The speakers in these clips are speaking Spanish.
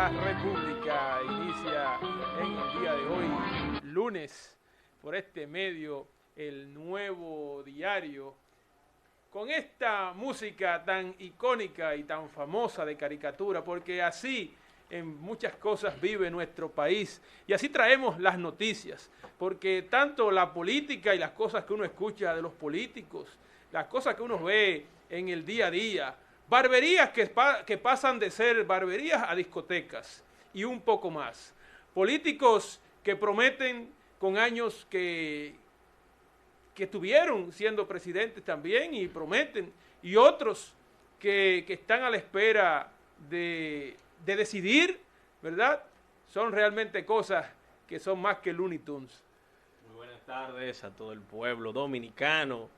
la República inicia en el día de hoy, lunes, por este medio, el nuevo diario, con esta música tan icónica y tan famosa de caricatura, porque así en muchas cosas vive nuestro país y así traemos las noticias, porque tanto la política y las cosas que uno escucha de los políticos, las cosas que uno ve en el día a día, barberías que pasan de ser barberías a discotecas y un poco más, políticos que prometen con años que estuvieron siendo presidentes también y prometen, y otros que están a la espera de decidir, ¿verdad? Son realmente cosas que son más que Looney Tunes. Muy buenas tardes a todo el pueblo dominicano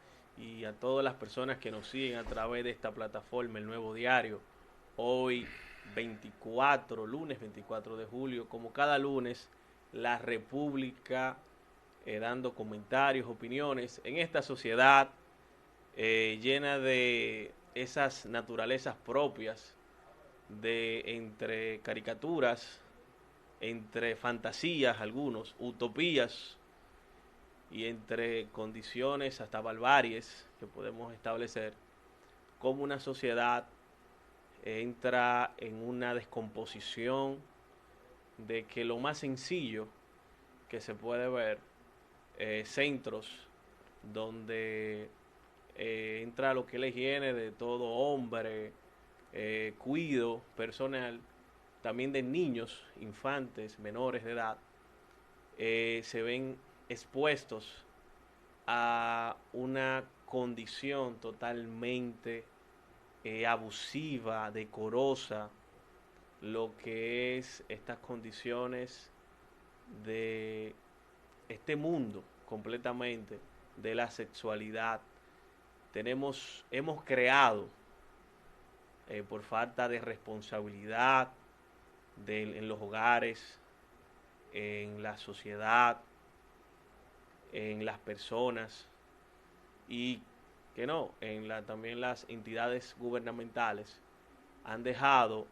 y a todas las personas que nos siguen a través de esta plataforma, El Nuevo Diario. Hoy 24, lunes 24 de julio, como cada lunes, la República dando comentarios, opiniones en esta sociedad llena de esas naturalezas propias de entre caricaturas, entre fantasías algunos, utopías y entre condiciones hasta barbaries que podemos establecer, como una sociedad entra en una descomposición de que lo más sencillo que se puede ver, centros donde entra lo que es la higiene de todo hombre, cuido personal, también de niños, infantes, menores de edad, se ven expuestos a una condición totalmente abusiva, decorosa, lo que es estas condiciones de este mundo completamente de la sexualidad. Hemos creado por falta de responsabilidad en los hogares, en la sociedad, en las personas y que no, también las entidades gubernamentales han dejado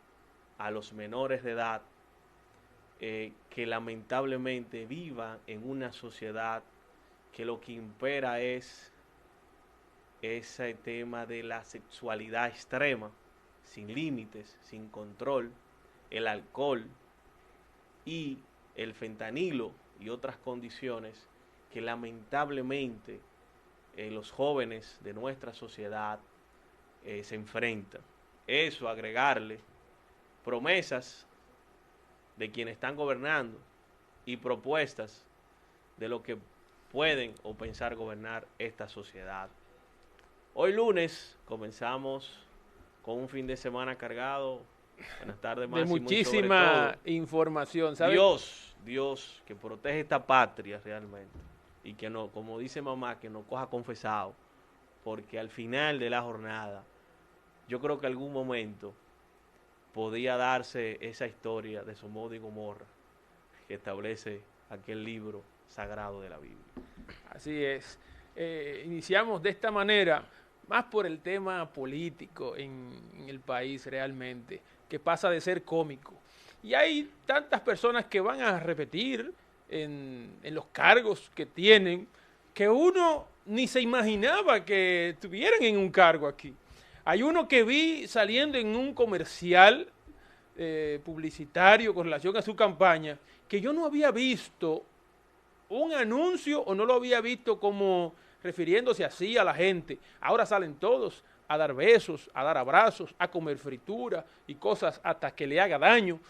a los menores de edad que lamentablemente vivan en una sociedad que lo que impera es ese tema de la sexualidad extrema, sin límites, sin control, el alcohol y el fentanilo y otras condiciones que lamentablemente los jóvenes de nuestra sociedad se enfrentan. Eso, agregarle promesas de quienes están gobernando y propuestas de lo que pueden o pensar gobernar esta sociedad. Hoy lunes comenzamos con un fin de semana cargado. Buenas tardes, De Máximo, y sobre todo muchísima información, ¿sabes? Dios que protege esta patria realmente y que no, como dice mamá, que nos coja confesado, porque al final de la jornada yo creo que algún momento podía darse esa historia de Sodoma y Gomorra que establece aquel libro sagrado de la Biblia. Así es. Iniciamos de esta manera, más por el tema político en el país realmente, que pasa de ser cómico. Y hay tantas personas que van a repetir en los cargos que tienen, que uno ni se imaginaba que estuvieran en un cargo aquí. Hay uno que vi saliendo en un comercial publicitario con relación a su campaña, que yo no había visto un anuncio o no lo había visto como refiriéndose así a la gente. Ahora salen todos a dar besos, a dar abrazos, a comer fritura y cosas hasta que le haga daño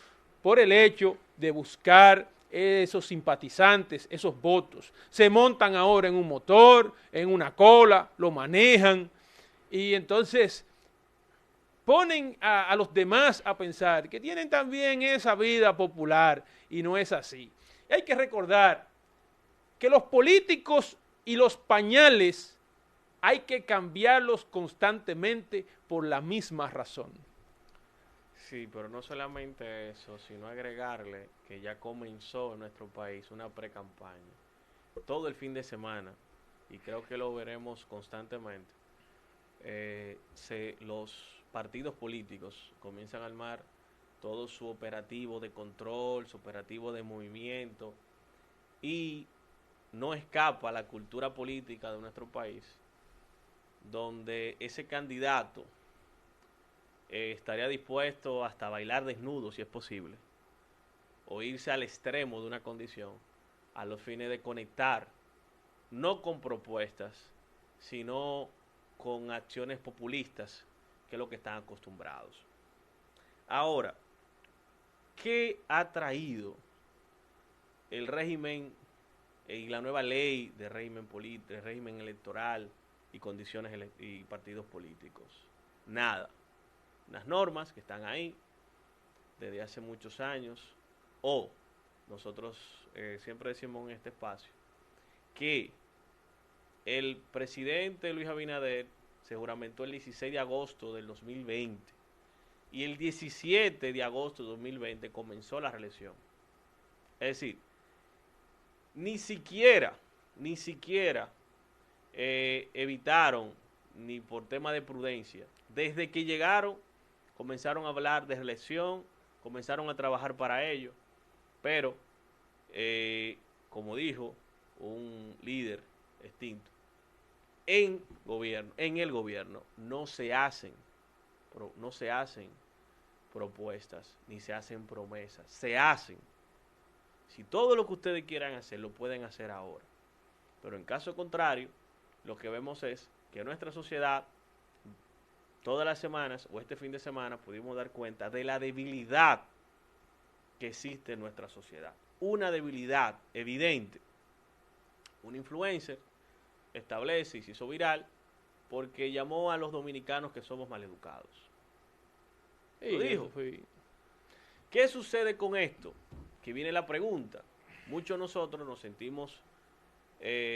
por el hecho de buscar esos simpatizantes, esos votos. Se montan ahora en un motor, en una cola, lo manejan y entonces ponen a los demás a pensar que tienen también esa vida popular y no es así. Y hay que recordar que los políticos y los pañales hay que cambiarlos constantemente por la misma razón. Sí, pero no solamente eso, sino agregarle que ya comenzó en nuestro país una pre-campaña. Todo el fin de semana, y creo que lo veremos constantemente, los partidos políticos comienzan a armar todo su operativo de control, su operativo de movimiento, y no escapa a la cultura política de nuestro país, donde ese candidato estaría dispuesto hasta a bailar desnudo, si es posible, o irse al extremo de una condición, a los fines de conectar, no con propuestas, sino con acciones populistas, que es lo que están acostumbrados. Ahora, ¿qué ha traído el régimen y la nueva ley de régimen electoral y condiciones y partidos políticos? Nada. Unas normas que están ahí desde hace muchos años, o nosotros siempre decimos en este espacio que el presidente Luis Abinader se juramentó el 16 de agosto del 2020 y el 17 de agosto de 2020 comenzó la reelección. Es decir, ni siquiera evitaron, ni por tema de prudencia, desde que llegaron comenzaron a hablar de reelección, comenzaron a trabajar para ello, pero como dijo un líder extinto, en el gobierno no se hacen propuestas ni se hacen promesas, se hacen. Si todo lo que ustedes quieran hacer lo pueden hacer ahora, pero en caso contrario, lo que vemos es que nuestra sociedad, todas las semanas o este fin de semana pudimos dar cuenta de la debilidad que existe en nuestra sociedad. Una debilidad evidente. Un influencer establece y se hizo viral porque llamó a los dominicanos que somos maleducados. Lo dijo. ¿Qué sucede con esto? Que viene la pregunta. Muchos de nosotros nos sentimos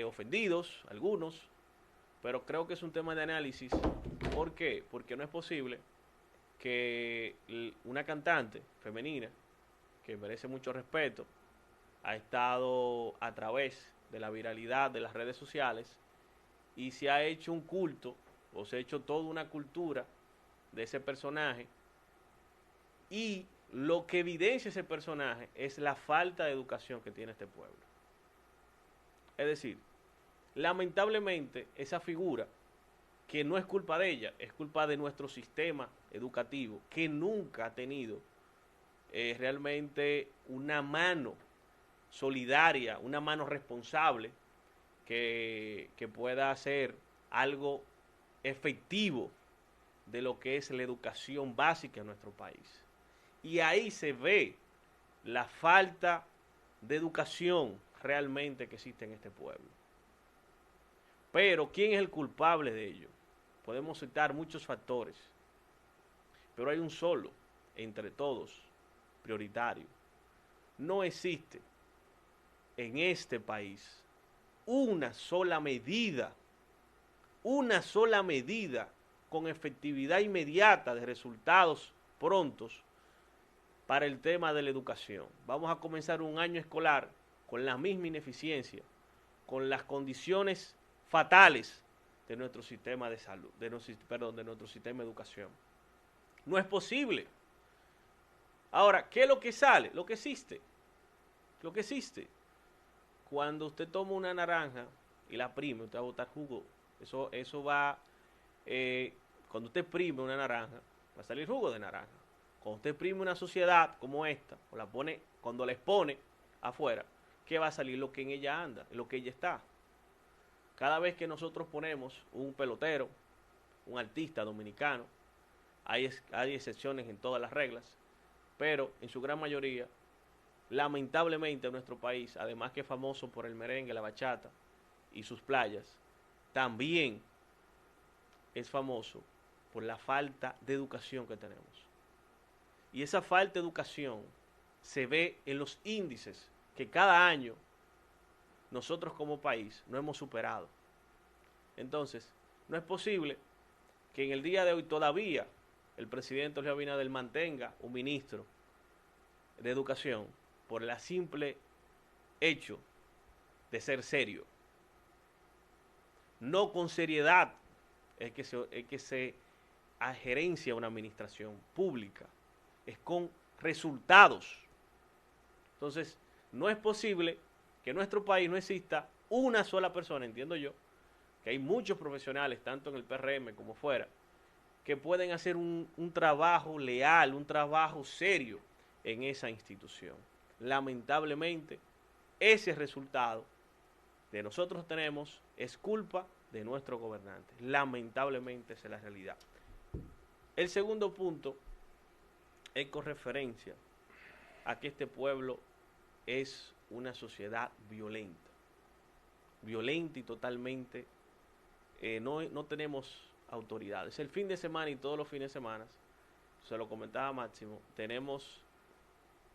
ofendidos, algunos, pero creo que es un tema de análisis. ¿Por qué? Porque no es posible que una cantante femenina, que merece mucho respeto, ha estado a través de la viralidad de las redes sociales y se ha hecho un culto, o se ha hecho toda una cultura de ese personaje, y lo que evidencia ese personaje es la falta de educación que tiene este pueblo. Es decir, lamentablemente esa figura, que no es culpa de ella, es culpa de nuestro sistema educativo, que nunca ha tenido realmente una mano solidaria, una mano responsable que pueda hacer algo efectivo de lo que es la educación básica en nuestro país. Y ahí se ve la falta de educación realmente que existe en este pueblo. Pero ¿quién es el culpable de ello? Podemos citar muchos factores, pero hay un solo, entre todos, prioritario. No existe en este país una sola medida con efectividad inmediata de resultados prontos para el tema de la educación. Vamos a comenzar un año escolar con la misma ineficiencia, con las condiciones fatales de nuestro sistema de salud, de nuestro sistema de educación. No es posible. Ahora, ¿qué es lo que sale? Lo que existe. Cuando usted toma una naranja y la prime, usted va a botar jugo. Eso va, cuando usted prime una naranja, va a salir jugo de naranja. Cuando usted prime una sociedad como esta, o la pone, cuando la expone afuera, ¿qué va a salir? Lo que en ella anda, lo que ella está. Cada vez que nosotros ponemos un pelotero, un artista dominicano, hay excepciones en todas las reglas, pero en su gran mayoría, lamentablemente en nuestro país, además que es famoso por el merengue, la bachata y sus playas, también es famoso por la falta de educación que tenemos. Y esa falta de educación se ve en los índices que cada año nosotros como país no hemos superado. Entonces, no es posible que en el día de hoy todavía el presidente Luis Abinader mantenga un ministro de educación por el simple hecho de ser serio. No con seriedad es que se gerencia una administración pública, es con resultados. Entonces, no es posible que en nuestro país no exista una sola persona, entiendo yo, que hay muchos profesionales, tanto en el PRM como fuera, que pueden hacer un trabajo leal, un trabajo serio en esa institución. Lamentablemente, ese resultado que nosotros tenemos es culpa de nuestros gobernantes. Lamentablemente esa es la realidad. El segundo punto es con referencia a que este pueblo es una sociedad violenta. Violenta y totalmente no tenemos autoridades. El fin de semana y todos los fines de semana, se lo comentaba Máximo, tenemos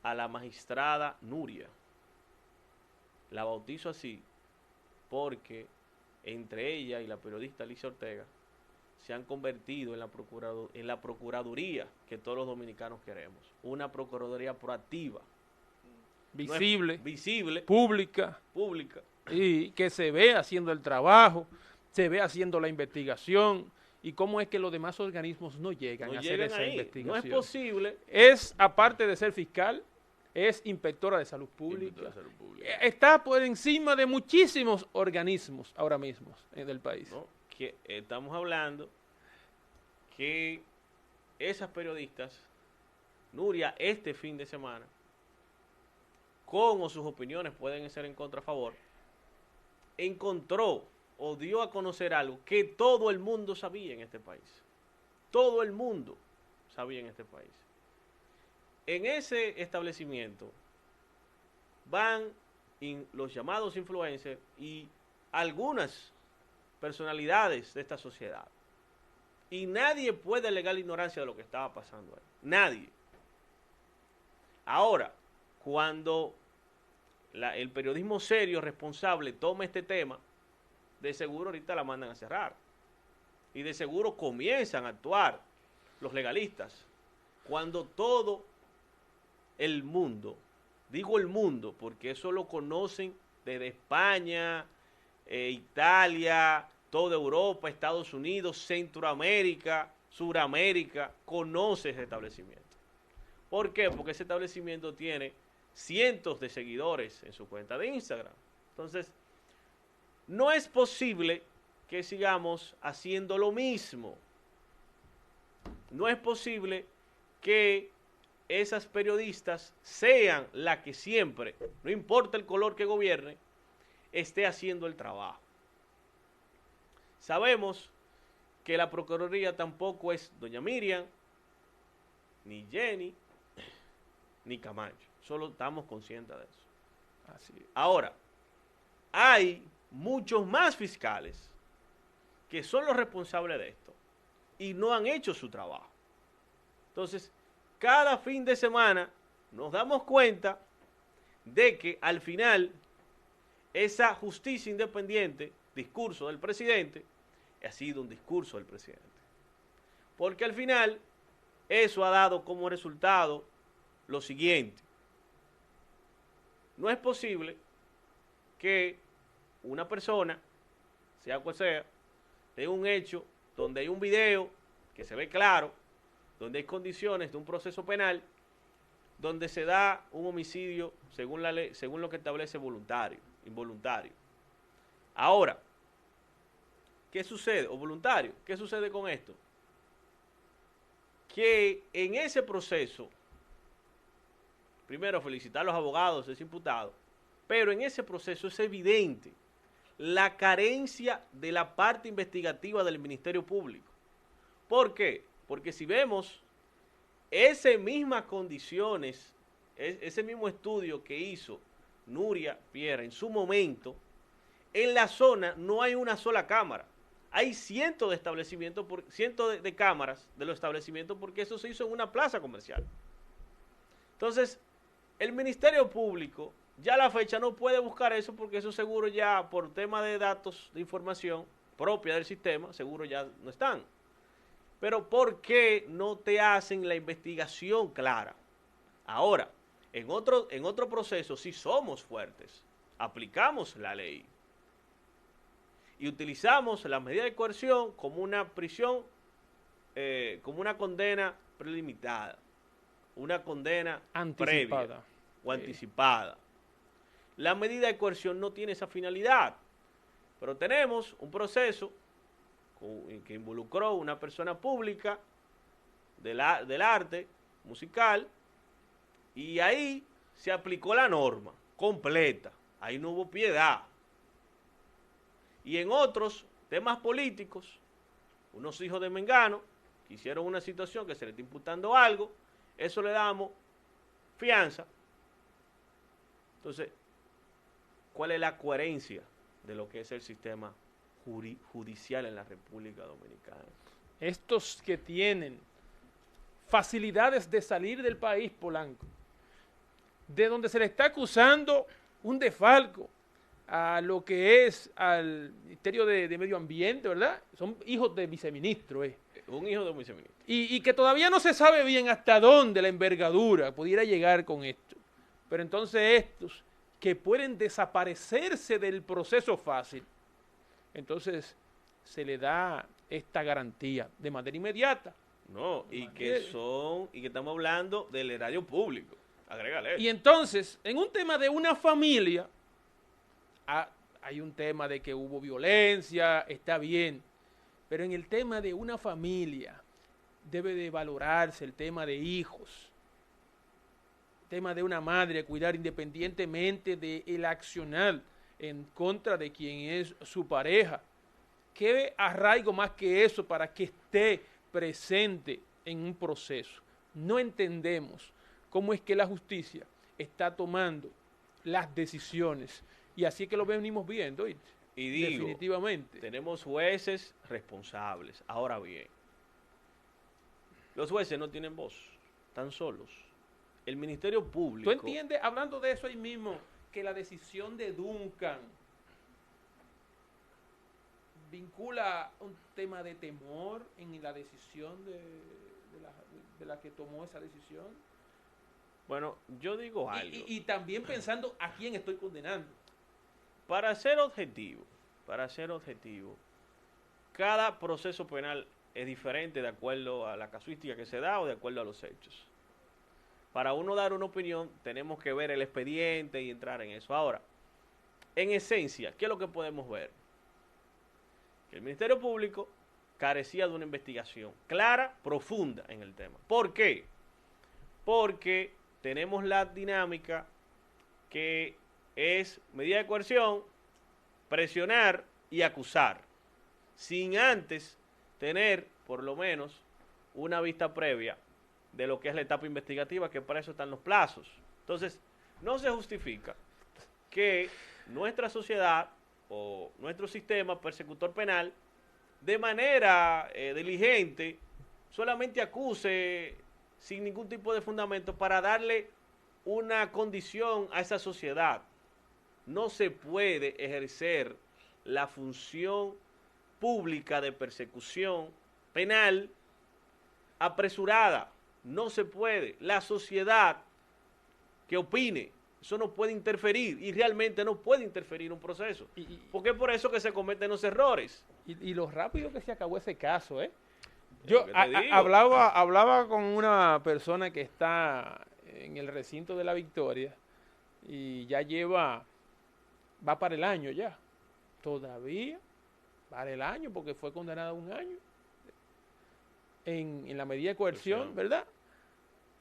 a la magistrada Nuria. La bautizo así porque entre ella y la periodista Alicia Ortega se han convertido en la procuraduría que todos los dominicanos queremos. Una procuraduría proactiva. Visible, no visible, pública, y que se ve haciendo el trabajo, se ve haciendo la investigación, y cómo es que los demás organismos no llegan a hacer esa investigación. No es posible. Es, aparte de ser fiscal, es inspectora de salud pública. Está por encima de muchísimos organismos ahora mismo del país. ¿No? Que estamos hablando que esas periodistas, Nuria, este fin de semana, con o sus opiniones pueden ser en contra a favor, encontró o dio a conocer algo que todo el mundo sabía en este país. Todo el mundo sabía en este país. En ese establecimiento van los llamados influencers y algunas personalidades de esta sociedad. Y nadie puede alegar la ignorancia de lo que estaba pasando ahí. Nadie. Ahora, cuando el periodismo serio, responsable, toma este tema, de seguro ahorita la mandan a cerrar. Y de seguro comienzan a actuar los legalistas. Cuando todo el mundo, digo el mundo, porque eso lo conocen desde España, Italia, toda Europa, Estados Unidos, Centroamérica, Suramérica, conoce ese establecimiento. ¿Por qué? Porque ese establecimiento tiene cientos de seguidores en su cuenta de Instagram. Entonces, no es posible que sigamos haciendo lo mismo. No es posible que esas periodistas sean las que siempre, no importa el color que gobierne, esté haciendo el trabajo. Sabemos que la Procuraduría tampoco es doña Miriam, ni Jenny, ni Camacho. Solo estamos conscientes de eso. Así es. Ahora, hay muchos más fiscales que son los responsables de esto y no han hecho su trabajo. Entonces, cada fin de semana nos damos cuenta de que al final esa justicia independiente, discurso del presidente, ha sido un discurso del presidente. Porque al final eso ha dado como resultado lo siguiente. No es posible que una persona, sea cual sea, de un hecho donde hay un video que se ve claro, donde hay condiciones de un proceso penal, donde se da un homicidio según la ley, según lo que establece voluntario, involuntario. Ahora, ¿qué sucede? O voluntario, ¿qué sucede con esto? Que en ese proceso, primero felicitar a los abogados de ese imputado, pero en ese proceso es evidente la carencia de la parte investigativa del Ministerio Público. ¿Por qué? Porque si vemos esas mismas condiciones, ese mismo estudio que hizo Nuria Piera en su momento, en la zona no hay una sola cámara. Hay cientos de establecimientos, cientos de cámaras de los establecimientos, porque eso se hizo en una plaza comercial. Entonces, el Ministerio Público ya a la fecha no puede buscar eso, porque eso seguro ya por tema de datos, de información propia del sistema, seguro ya no están. Pero ¿por qué no te hacen la investigación clara? Ahora, en otro proceso sí somos fuertes, aplicamos la ley y utilizamos la medida de coerción como una prisión, como una condena prelimitada. una condena Anticipada. previa o anticipada. La medida de coerción no tiene esa finalidad, pero tenemos un proceso que involucró a una persona pública del arte musical y ahí se aplicó la norma completa, ahí no hubo piedad. Y en otros temas políticos, unos hijos de Mengano que hicieron una situación que se le está imputando algo, eso le damos fianza. Entonces, ¿cuál es la coherencia de lo que es el sistema judicial en la República Dominicana? Estos que tienen facilidades de salir del país, Polanco, de donde se le está acusando un desfalco a lo que es al Ministerio de Medio Ambiente, ¿verdad? Son hijos de viceministro, Un hijo de un viceministro. Y que todavía no se sabe bien hasta dónde la envergadura pudiera llegar con esto. Pero entonces estos que pueden desaparecerse del proceso fácil, entonces se le da esta garantía de manera inmediata. No, y que estamos hablando del erario público. Agrégale. Y entonces, en un tema de una familia, hay un tema de que hubo violencia, está bien, pero en el tema de una familia debe de valorarse el tema de hijos, el tema de una madre, cuidar independientemente del accionar en contra de quien es su pareja. ¿Qué arraigo más que eso para que esté presente en un proceso? No entendemos cómo es que la justicia está tomando las decisiones. Y así es que lo venimos viendo, ¿oíste? Y digo, definitivamente. Tenemos jueces responsables. Ahora bien, los jueces no tienen voz, están solos. El Ministerio Público... ¿Tú entiendes, hablando de eso ahí mismo, que la decisión de Duncan vincula un tema de temor en la decisión de la que tomó esa decisión? Bueno, yo digo algo. Y también pensando a quién estoy condenando. Para ser objetivo, cada proceso penal es diferente de acuerdo a la casuística que se da o de acuerdo a los hechos. Para uno dar una opinión, tenemos que ver el expediente y entrar en eso. Ahora, en esencia, ¿qué es lo que podemos ver? Que el Ministerio Público carecía de una investigación clara, profunda en el tema. ¿Por qué? Porque tenemos la dinámica que es medida de coerción, presionar y acusar, sin antes tener por lo menos una vista previa de lo que es la etapa investigativa, que para eso están los plazos. Entonces, no se justifica que nuestra sociedad o nuestro sistema persecutor penal de manera diligente solamente acuse sin ningún tipo de fundamento para darle una condición a esa sociedad. No se puede ejercer la función pública de persecución penal apresurada. No se puede. La sociedad que opine, eso no puede interferir y realmente no puede interferir en un proceso. Porque es por eso que se cometen los errores. Y lo rápido que se acabó ese caso, ¿eh? Yo hablaba con una persona que está en el recinto de la Victoria y ya va para el año ya. Todavía para el año porque fue condenada a 1 año en la medida de coerción, ¿verdad?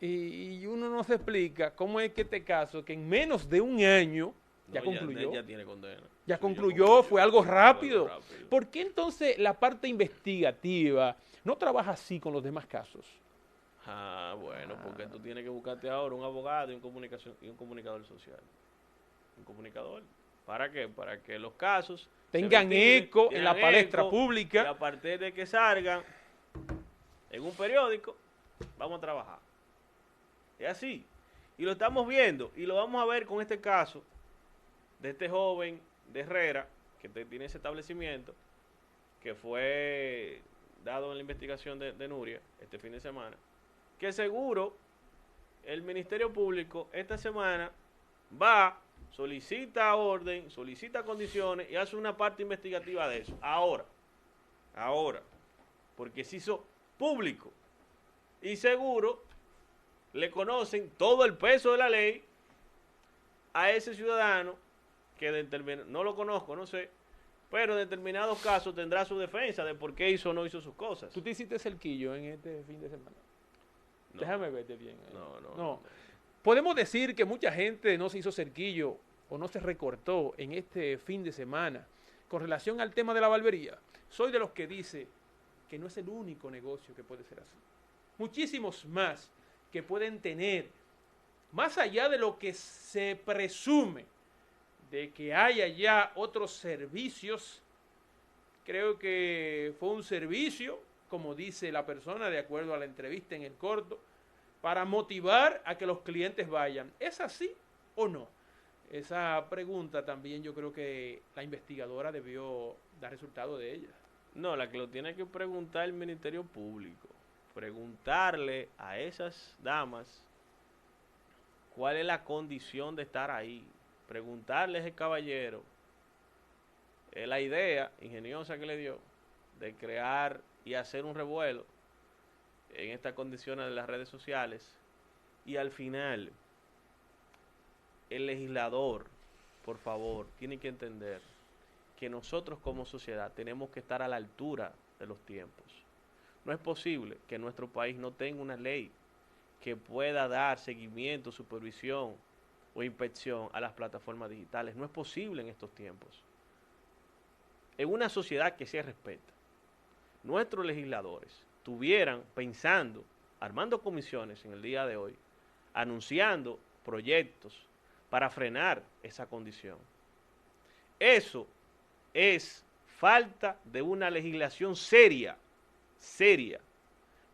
Y uno no se explica cómo es que este caso, que en menos de 1 año ya concluyó. Ya tiene condena. Ya concluyó, fue algo rápido. ¿Por qué entonces la parte investigativa no trabaja así con los demás casos? Bueno, porque tú tienes que buscarte ahora un abogado y un comunicador social. Un comunicador. ¿Para qué? Para que los casos tengan eco en la palestra pública. Y a partir de que salgan en un periódico, vamos a trabajar. Es así. Y lo estamos viendo. Y lo vamos a ver con este caso de este joven de Herrera, que tiene ese establecimiento, que fue dado en la investigación de Nuria este fin de semana, que seguro el Ministerio Público esta semana va, solicita orden, solicita condiciones y hace una parte investigativa de eso. Ahora, porque se hizo público y seguro le conocen todo el peso de la ley a ese ciudadano que no lo conozco, no sé, pero en determinados casos tendrá su defensa de por qué hizo o no hizo sus cosas. ¿Tú te hiciste cerquillo en este fin de semana? No. Déjame verte bien. No. Podemos decir que mucha gente no se hizo cerquillo o no se recortó en este fin de semana con relación al tema de la barbería. Soy de los que dice que no es el único negocio que puede ser así. Muchísimos más que pueden tener, más allá de lo que se presume de que haya ya otros servicios. Creo que fue un servicio, como dice la persona, de acuerdo a la entrevista en el corto, para motivar a que los clientes vayan. ¿Es así o no? Esa pregunta también yo creo que la investigadora debió dar resultado de ella. No, la que lo tiene que preguntar el Ministerio Público. Preguntarle a esas damas cuál es la condición de estar ahí. Preguntarle a ese caballero la idea ingeniosa que le dio de crear y hacer un revuelo en estas condiciones de las redes sociales, y al final el legislador, por favor, tiene que entender que nosotros como sociedad tenemos que estar a la altura de los tiempos. No es posible que nuestro país no tenga una ley que pueda dar seguimiento, supervisión o inspección a las plataformas digitales. No es posible en estos tiempos. En una sociedad que se respeta, nuestros legisladores estuvieran pensando, armando comisiones en el día de hoy, anunciando proyectos para frenar esa condición. Eso es falta de una legislación seria.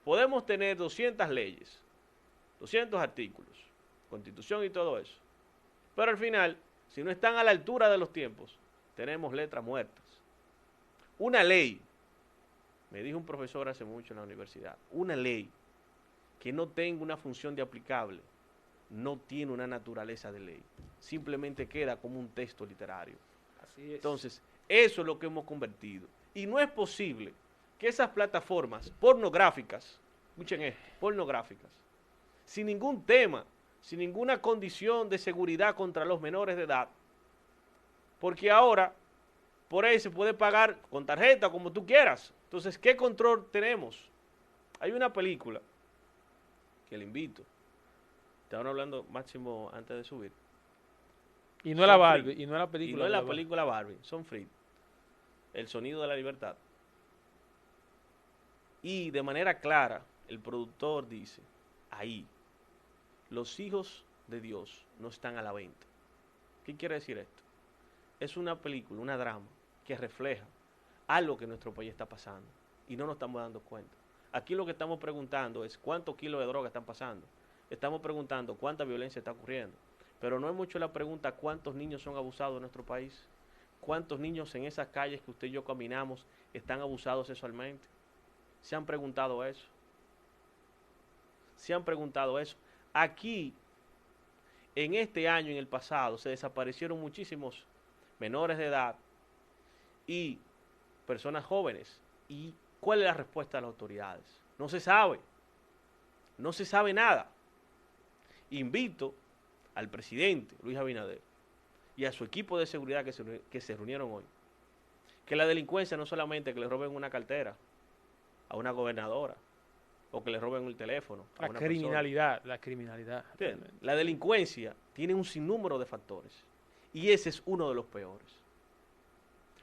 Podemos tener 200 leyes, 200 artículos, constitución y todo eso, pero al final, si no están a la altura de los tiempos, tenemos letras muertas. Una ley, me dijo un profesor hace mucho en la universidad, una ley que no tenga una función de aplicable no tiene una naturaleza de ley, simplemente queda como un texto literario. Así es. Entonces, eso es lo que hemos convertido. Y no es posible que esas plataformas pornográficas, escuchen esto, pornográficas, sin ningún tema, sin ninguna condición de seguridad contra los menores de edad, porque ahora por ahí se puede pagar con tarjeta, como tú quieras. Entonces, ¿qué control tenemos? Hay una película que le invito. Estaban hablando Máximo antes de subir. Y no es la Barbie, y no es la película. Y no es la película Barbie, son free. El sonido de la libertad. Y de manera clara, el productor dice, ahí, los hijos de Dios no están a la venta. ¿Qué quiere decir esto? Es una película, una drama, que refleja algo que nuestro país está pasando y no nos estamos dando cuenta. Aquí lo que estamos preguntando es cuántos kilos de droga están pasando. Estamos preguntando cuánta violencia está ocurriendo. Pero no es mucho la pregunta cuántos niños son abusados en nuestro país. ¿Cuántos niños en esas calles que usted y yo caminamos están abusados sexualmente? ¿Se han preguntado eso? ¿Se han preguntado eso? Aquí, en este año y en el pasado, se desaparecieron muchísimos menores de edad y personas jóvenes. ¿Y cuál es la respuesta de las autoridades? No se sabe. No se sabe nada. Invito al presidente Luis Abinader y a su equipo de seguridad que se reunieron hoy, que la delincuencia no solamente que le roben una cartera a una gobernadora o que le roben el teléfono a una criminalidad, la criminalidad. La delincuencia tiene un sinnúmero de factores y ese es uno de los peores.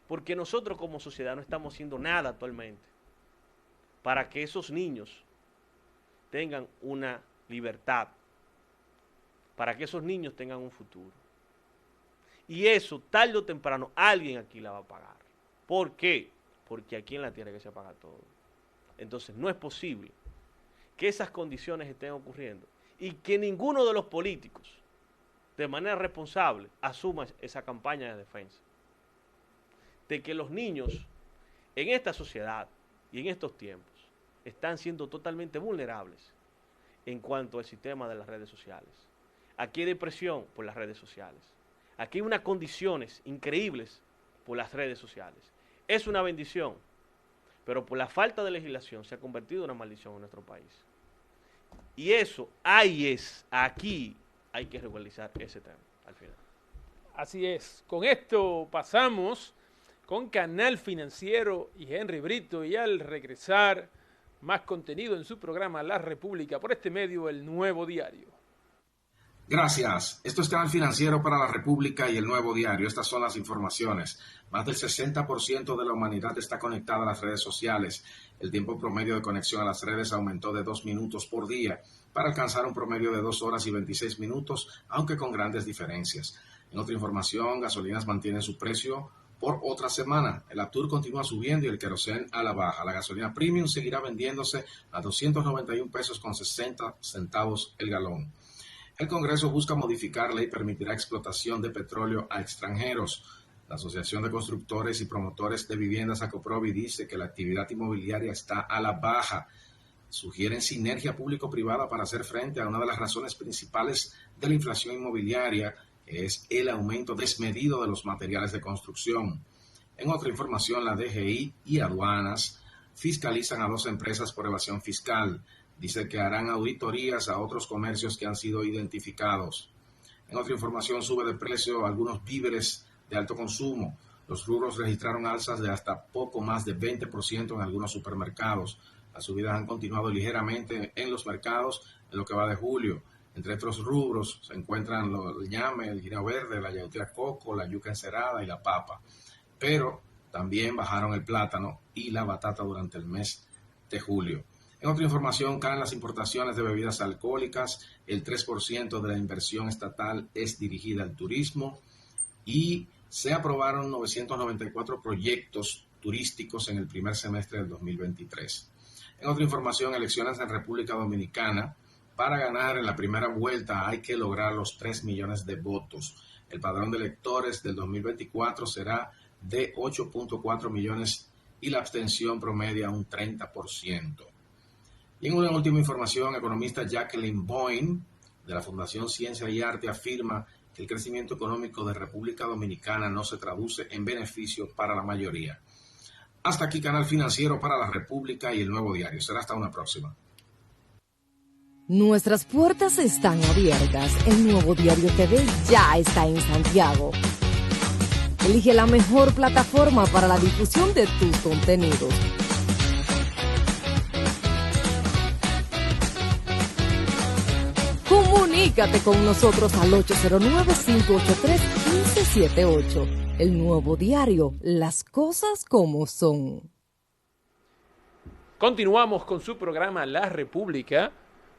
Porque nosotros como sociedad no estamos haciendo nada actualmente para que esos niños tengan una libertad, para que esos niños tengan un futuro. Y eso, tarde o temprano, alguien aquí la va a pagar. ¿Por qué? Porque aquí en la tierra que se paga todo. Entonces, no es posible que esas condiciones estén ocurriendo y que ninguno de los políticos, de manera responsable, asuma esa campaña de defensa. De que los niños en esta sociedad y en estos tiempos están siendo totalmente vulnerables en cuanto al sistema de las redes sociales. Aquí hay depresión por las redes sociales. Aquí hay unas condiciones increíbles por las redes sociales. Es una bendición, pero por la falta de legislación se ha convertido en una maldición en nuestro país. Y eso, aquí hay que regularizar ese tema al final. Así es. Con esto pasamos con Canal Financiero y Henry Brito, y al regresar, más contenido en su programa La República, por este medio, El Nuevo Diario. Gracias. Esto es Canal Financiero para la República y El Nuevo Diario. Estas son las informaciones. Más del 60% de la humanidad está conectada a las redes sociales. El tiempo promedio de conexión a las redes aumentó de 2 minutos por día para alcanzar un promedio de 2 horas y 26 minutos, aunque con grandes diferencias. En otra información, gasolinas mantienen su precio por otra semana. El Aptur continúa subiendo y el querosén a la baja. La gasolina premium seguirá vendiéndose a 291 pesos con 60 centavos el galón. El Congreso busca modificar ley que permitirá explotación de petróleo a extranjeros. La Asociación de Constructores y Promotores de Viviendas, Acoprovi, dice que la actividad inmobiliaria está a la baja. Sugieren sinergia público-privada para hacer frente a una de las razones principales de la inflación inmobiliaria, que es el aumento desmedido de los materiales de construcción. En otra información, la DGI y aduanas fiscalizan a 2 empresas por evasión fiscal. Dice que harán auditorías a otros comercios que han sido identificados. En otra información, sube de precio algunos víveres de alto consumo. Los rubros registraron alzas de hasta poco más de 20% en algunos supermercados. Las subidas han continuado ligeramente en los mercados en lo que va de julio. Entre otros rubros se encuentran el ñame, el guineo verde, la yautía coco, la yuca encerada y la papa. Pero también bajaron el plátano y la batata durante el mes de julio. En otra información, caen las importaciones de bebidas alcohólicas, el 3% de la inversión estatal es dirigida al turismo y se aprobaron 994 proyectos turísticos en el primer semestre del 2023. En otra información, elecciones en República Dominicana. Para ganar en la primera vuelta hay que lograr los 3 millones de votos. El padrón de electores del 2024 será de 8.4 millones y la abstención promedia un 30%. Y en una última información, economista Jacqueline Boyne, de la Fundación Ciencia y Arte, afirma que el crecimiento económico de República Dominicana no se traduce en beneficio para la mayoría. Hasta aquí, Canal Financiero para la República y El Nuevo Diario. Será hasta una próxima. Nuestras puertas están abiertas. El Nuevo Diario TV ya está en Santiago. Elige la mejor plataforma para la difusión de tus contenidos. Comunícate con nosotros al 809-583-1578. El Nuevo Diario, las cosas como son. Continuamos con su programa La República,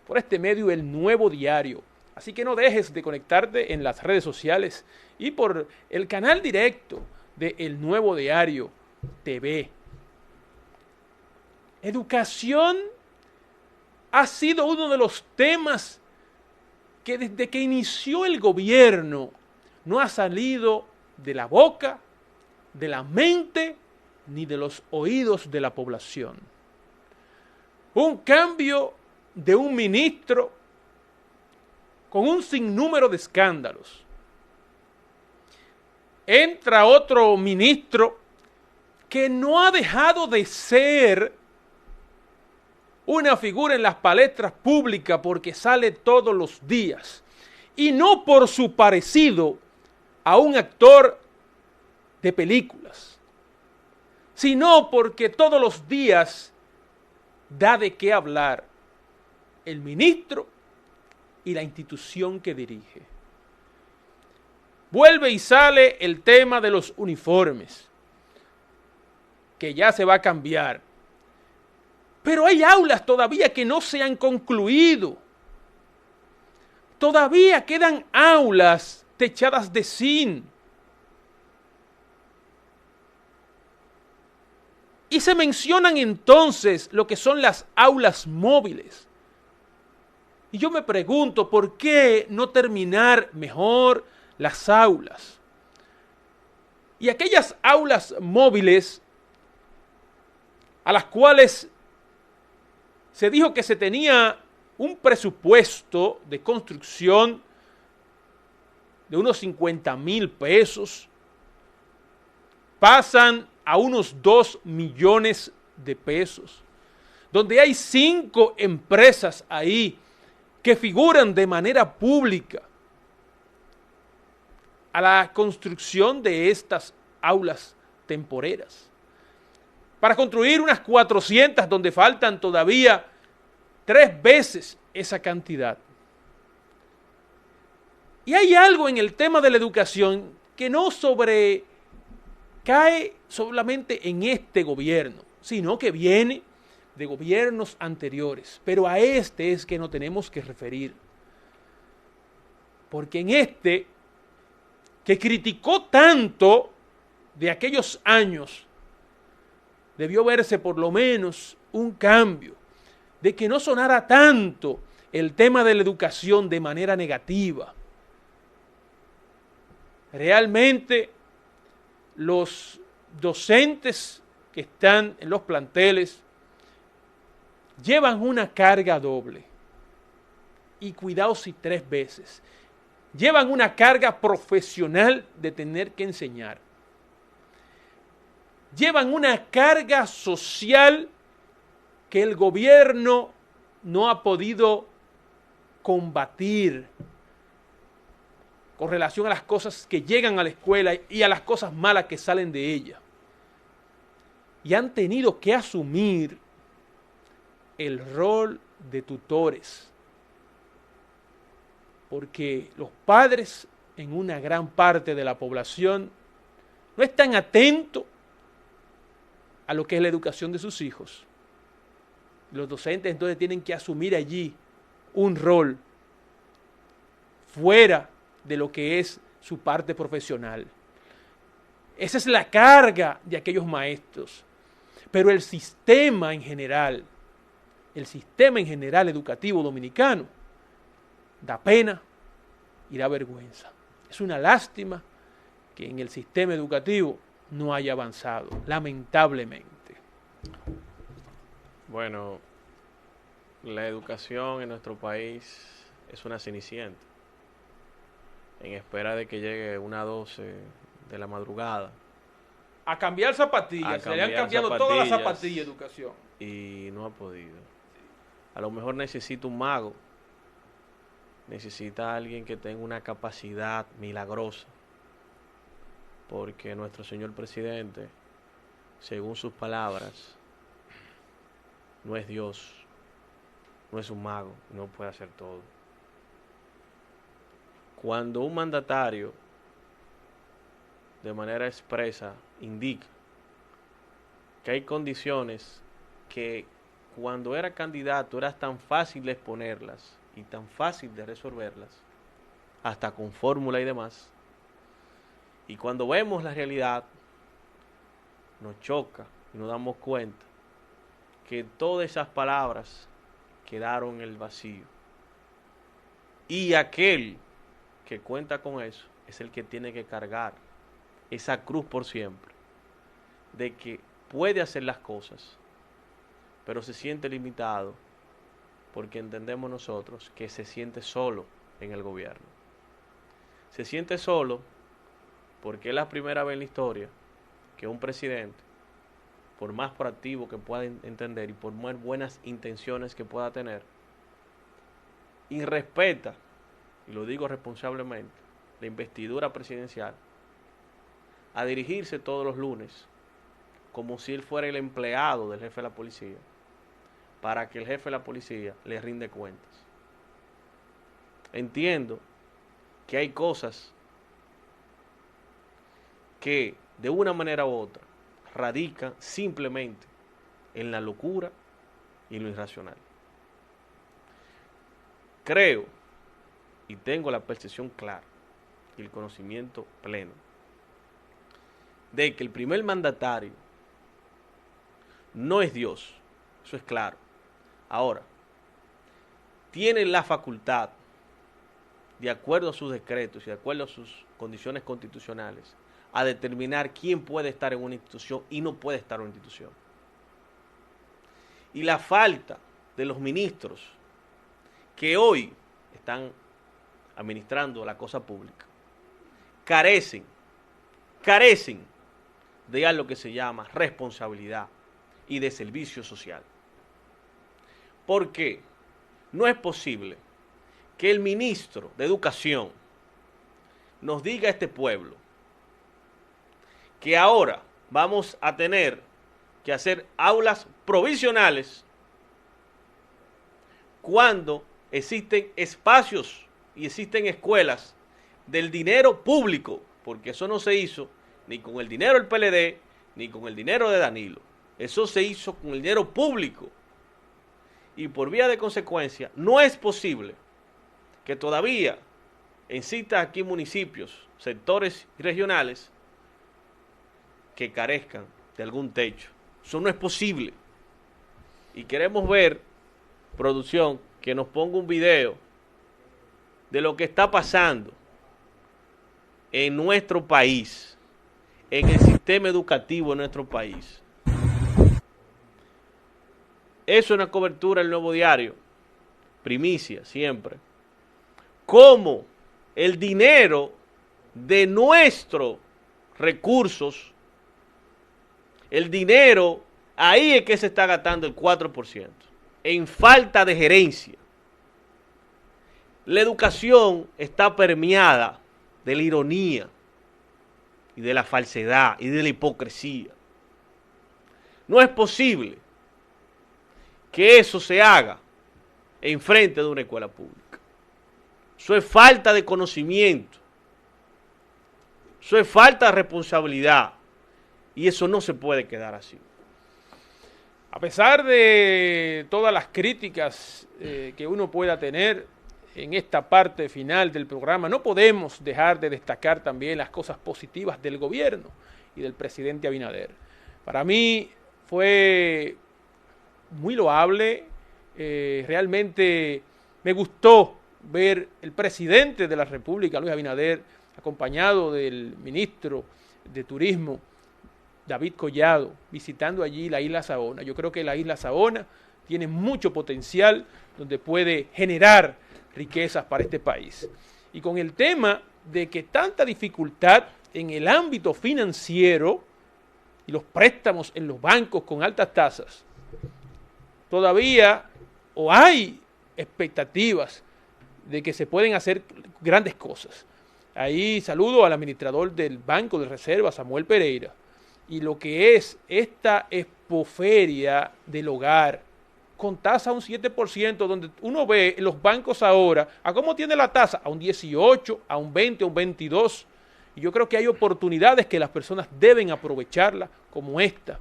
por este medio El Nuevo Diario. Así que no dejes de conectarte en las redes sociales y por el canal directo de El Nuevo Diario TV. Educación ha sido uno de los temas que desde que inició el gobierno no ha salido de la boca, de la mente, ni de los oídos de la población. Un cambio de un ministro con un sinnúmero de escándalos. Entra otro ministro que no ha dejado de ser una figura en las palestras públicas porque sale todos los días. Y no por su parecido a un actor de películas, sino porque todos los días da de qué hablar el ministro y la institución que dirige. Vuelve y sale el tema de los uniformes, que ya se va a cambiar. Pero hay aulas todavía que no se han concluido. Todavía quedan aulas techadas de zinc. Y se mencionan entonces lo que son las aulas móviles. Y yo me pregunto, ¿por qué no terminar mejor las aulas? Y aquellas aulas móviles a las cuales se dijo que se tenía un presupuesto de construcción de unos 50,000 pesos, pasan a unos 2 millones de pesos, donde hay 5 empresas ahí que figuran de manera pública a la construcción de estas aulas temporeras. Para construir unas 400 donde faltan todavía 3 veces esa cantidad. Y hay algo en el tema de la educación que no cae solamente en este gobierno, sino que viene de gobiernos anteriores. Pero a este es que nos tenemos que referir. Porque en este, que criticó tanto de aquellos años, debió verse por lo menos un cambio, de que no sonara tanto el tema de la educación de manera negativa. Realmente los docentes que están en los planteles llevan una carga doble, y cuidado si 3 veces. Llevan una carga profesional de tener que enseñar. Llevan una carga social que el gobierno no ha podido combatir con relación a las cosas que llegan a la escuela y a las cosas malas que salen de ella. Y han tenido que asumir el rol de tutores, porque los padres en una gran parte de la población no están atentos a lo que es la educación de sus hijos. Los docentes entonces tienen que asumir allí un rol fuera de lo que es su parte profesional. Esa es la carga de aquellos maestros. Pero el sistema en general educativo dominicano, da pena y da vergüenza. Es una lástima que en el sistema educativo no haya avanzado, lamentablemente. Bueno, la educación en nuestro país es una cenicienta. En espera de que llegue una 12 de la madrugada. A cambiar zapatillas, se le han cambiado todas las zapatillas de educación. Y no ha podido. A lo mejor necesita un mago. Necesita alguien que tenga una capacidad milagrosa. Porque nuestro señor presidente, según sus palabras, no es Dios, no es un mago, no puede hacer todo. Cuando un mandatario de manera expresa indica que hay condiciones que cuando era candidato era tan fácil de exponerlas y tan fácil de resolverlas, hasta con fórmula y demás, y cuando vemos la realidad nos choca y nos damos cuenta que todas esas palabras quedaron en el vacío, y aquel que cuenta con eso es el que tiene que cargar esa cruz por siempre, de que puede hacer las cosas, pero se siente limitado porque entendemos nosotros que se siente solo en el gobierno. Se siente solo porque es la primera vez en la historia que un presidente, por más proactivo que pueda entender y por más buenas intenciones que pueda tener, irrespeta, y lo digo responsablemente, la investidura presidencial, a dirigirse todos los lunes como si él fuera el empleado del jefe de la policía, para que el jefe de la policía le rinde cuentas. Entiendo que hay cosas que de una manera u otra radican simplemente en la locura y en lo irracional. Creo y tengo la percepción clara y el conocimiento pleno de que el primer mandatario no es Dios, eso es claro. Ahora, tiene la facultad, de acuerdo a sus decretos y de acuerdo a sus condiciones constitucionales, a determinar quién puede estar en una institución y no puede estar en una institución. Y la falta de los ministros que hoy están administrando la cosa pública carecen de algo que se llama responsabilidad y de servicio social. Porque no es posible que el ministro de Educación nos diga a este pueblo que ahora vamos a tener que hacer aulas provisionales cuando existen espacios y existen escuelas del dinero público, porque eso no se hizo ni con el dinero del PLD ni con el dinero de Danilo. Eso se hizo con el dinero público. Y por vía de consecuencia, no es posible que todavía existan aquí municipios, sectores regionales que carezcan de algún techo. Eso no es posible. Y queremos ver, producción, que nos ponga un video de lo que está pasando en nuestro país, en el sistema educativo de nuestro país. Eso es una cobertura del Nuevo Diario, primicia siempre. Cómo el dinero de nuestros recursos, el dinero, ahí es que se está gastando el 4%, en falta de gerencia. La educación está permeada de la ironía y de la falsedad y de la hipocresía. No es posible que eso se haga en frente de una escuela pública. Eso es falta de conocimiento. Eso es falta de responsabilidad. Y eso no se puede quedar así. A pesar de todas las críticas que uno pueda tener en esta parte final del programa, no podemos dejar de destacar también las cosas positivas del gobierno y del presidente Abinader. Para mí fue muy loable, realmente me gustó ver el presidente de la República, Luis Abinader, acompañado del ministro de Turismo, David Collado, visitando allí la isla Saona. Yo creo que la isla Saona tiene mucho potencial donde puede generar riquezas para este país. Y con el tema de que tanta dificultad en el ámbito financiero y los préstamos en los bancos con altas tasas, todavía o hay expectativas de que se pueden hacer grandes cosas. Ahí saludo al administrador del Banco de Reserva, Samuel Pereira, y lo que es esta expoferia del hogar con tasa a un 7%, donde uno ve en los bancos ahora, ¿a cómo tiene la tasa? A un 18, a un 20, a un 22. Y yo creo que hay oportunidades que las personas deben aprovecharlas como esta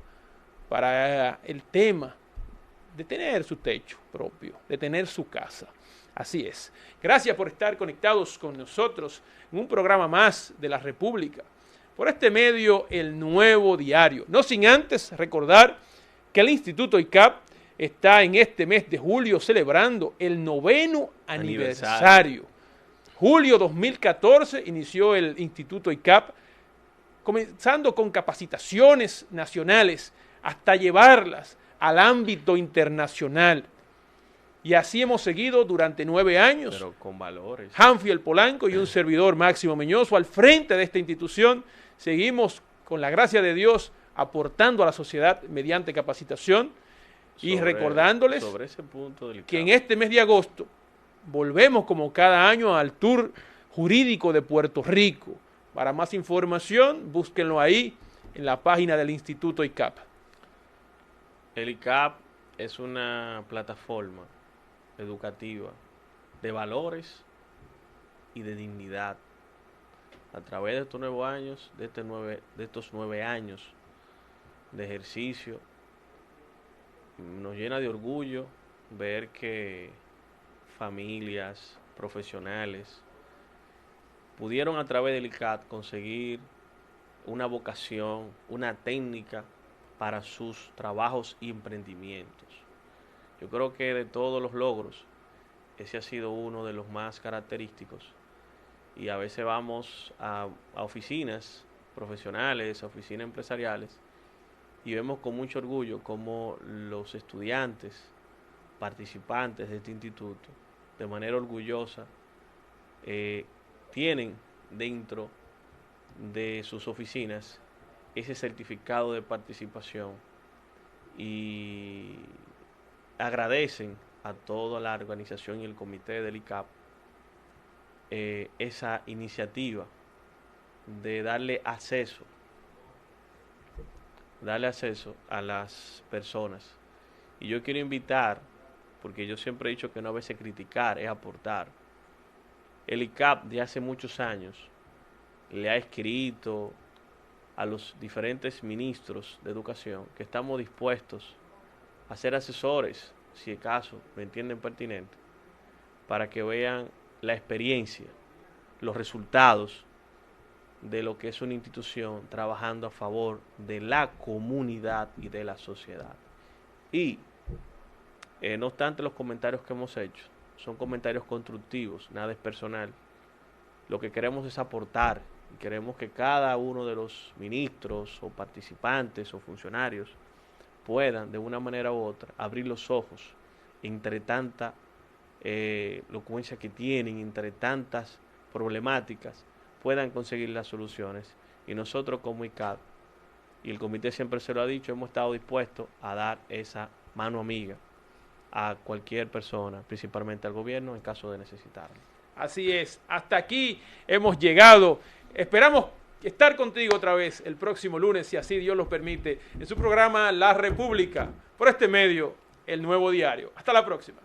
para el tema de tener su techo propio, de tener su casa. Así es. Gracias por estar conectados con nosotros en un programa más de la República. Por este medio, El Nuevo Diario. No sin antes recordar que el Instituto ICAP está en este mes de julio celebrando el 9º aniversario. Julio 2014 inició el Instituto ICAP, comenzando con capacitaciones nacionales hasta llevarlas al ámbito internacional. Y así hemos seguido durante 9 años. Pero con valores. Hanfield Polanco y un servidor, Máximo Meñoso, al frente de esta institución. Seguimos, con la gracia de Dios, aportando a la sociedad mediante capacitación y recordándoles sobre ese punto que en este mes de agosto volvemos como cada año al Tour Jurídico de Puerto Rico. Para más información, búsquenlo ahí en la página del Instituto ICAP. El ICAP es una plataforma educativa de valores y de dignidad. A través de estos 9 años, de estos 9 años de ejercicio, nos llena de orgullo ver que familias, profesionales, pudieron a través del ICAP conseguir una vocación, una técnica para sus trabajos y emprendimientos. Yo creo que de todos los logros, ese ha sido uno de los más característicos. Y a veces vamos a oficinas profesionales, a oficinas empresariales, y vemos con mucho orgullo cómo los estudiantes, participantes de este instituto, de manera orgullosa, tienen dentro de sus oficinas ese certificado de participación y agradecen a toda la organización y el comité del ICAP esa iniciativa de darle acceso a las personas. Y yo quiero invitar, porque yo siempre he dicho que no a veces criticar es aportar. El ICAP de hace muchos años le ha escrito a los diferentes ministros de educación que estamos dispuestos a ser asesores, si es caso lo entienden pertinente, para que vean la experiencia, los resultados de lo que es una institución trabajando a favor de la comunidad y de la sociedad. Y no obstante los comentarios que hemos hecho, son comentarios constructivos, nada es personal. Lo que queremos es aportar y queremos que cada uno de los ministros o participantes o funcionarios puedan de una manera u otra abrir los ojos entre tanta elocuencia que tienen, entre tantas problemáticas, puedan conseguir las soluciones. Y nosotros como ICAP, y el comité siempre se lo ha dicho, hemos estado dispuestos a dar esa mano amiga a cualquier persona, principalmente al gobierno, en caso de necesitarlo. Así es, hasta aquí hemos llegado. Esperamos estar contigo otra vez el próximo lunes, si así Dios lo permite, en su programa La República, por este medio, El Nuevo Diario. Hasta la próxima.